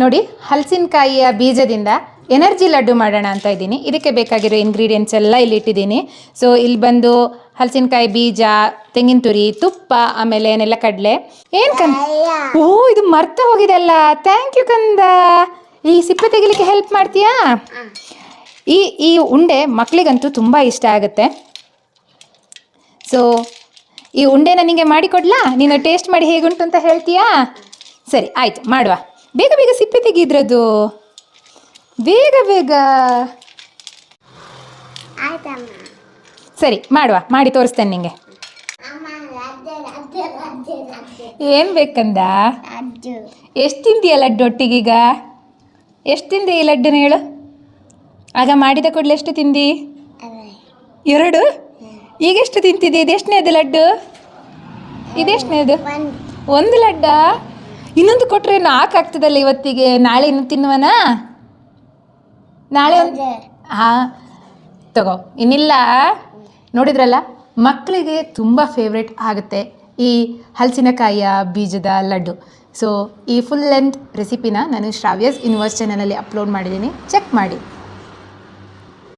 ನೋಡಿ, ಹಲಸಿನಕಾಯಿಯ ಬೀಜದಿಂದ ಎನರ್ಜಿ ಲಡ್ಡು ಮಾಡೋಣ ಅಂತ ಇದ್ದೀನಿ. ಇದಕ್ಕೆ ಬೇಕಾಗಿರೋ ಇಂಗ್ರೀಡಿಯೆಂಟ್ಸ್ ಎಲ್ಲ ಇಲ್ಲಿ ಇಟ್ಟಿದ್ದೀನಿ. ಸೊ ಇಲ್ಲಿ ಬಂದು ಹಲಸಿನಕಾಯಿ ಬೀಜ, ತೆಂಗಿನ ತುರಿ, ತುಪ್ಪ, ಆಮೇಲೆ ನೆಲಕಡಲೆ. ಏನು ಕಂದ? ಓ, ಇದು ಮರ್ತ ಹೋಗಿದೆಲ್ಲ. ಥ್ಯಾಂಕ್ ಯು ಕಂದ. ಈ ಸಿಪ್ಪೆ ತೆಗಿಲಿಕ್ಕೆ ಹೆಲ್ಪ್ ಮಾಡ್ತೀಯಾ? ಈ ಉಂಡೆ ಮಕ್ಕಳಿಗಂತೂ ತುಂಬ ಇಷ್ಟ ಆಗುತ್ತೆ. ಸೊ ಈ ಉಂಡೆ ನನಗೆ ಮಾಡಿಕೊಡ್ಲಾ? ನೀನು ಟೇಸ್ಟ್ ಮಾಡಿ ಹೇಗುಂಟು ಅಂತ ಹೇಳ್ತೀಯಾ? ಸರಿ, ಆಯಿತು, ಮಾಡುವ. ಬೇಗ ಬೇಗ ಸಿಪ್ಪೆ ತೆಗಿದ್ರದು, ಬೇಗ ಬೇಗ. ಸರಿ, ಮಾಡುವ, ಮಾಡಿ ತೋರಿಸ್ತೇನೆ ನಿಂಗೆ. ಏನು ಬೇಕಂದ? ಎಷ್ಟು ತಿಂದೀಯ ಲಡ್ಡು ಒಟ್ಟಿಗೀಗ? ಎಷ್ಟು ತಿಂದೆ ಈ ಲಡ್ಡುನ ಹೇಳು? ಆಗ ಮಾಡಿದ ಕೂಡಲೇ ಎಷ್ಟು ತಿಂದಿ? 2. ಈಗೆಷ್ಟು ತಿಂತಿದ್ದಿ? ಇದೆಷ್ಟನೇದು ಲಡ್ಡು? ಇದೆಷ್ಟನೇದು? 1 ಲಡ್ಡ. ಇನ್ನೊಂದು ಕೊಟ್ಟರೆ 4 ಆಗ್ತದಲ್ಲ ಇವತ್ತಿಗೆ. ನಾಳೆ ಇನ್ನು ತಿನ್ನುವನಾ? ನಾಳೆ ಹಾಂ, ತಗೋ. ಇನ್ನಿಲ್ಲ. ನೋಡಿದ್ರಲ್ಲ, ಮಕ್ಕಳಿಗೆ ತುಂಬ ಫೇವ್ರೆಟ್ ಆಗುತ್ತೆ ಈ ಹಲಸಿನಕಾಯಿಯ ಬೀಜದ ಲಡ್ಡು. ಸೊ ಈ ಫುಲ್ ಲೆಂತ್ ರೆಸಿಪಿನ ನಾನು ಶ್ರಾವ್ಯಸ್ ಯೂನಿವರ್ಸ್ ಚಾನಲಲ್ಲಿ ಅಪ್ಲೋಡ್ ಮಾಡಿದ್ದೀನಿ, ಚೆಕ್ ಮಾಡಿ.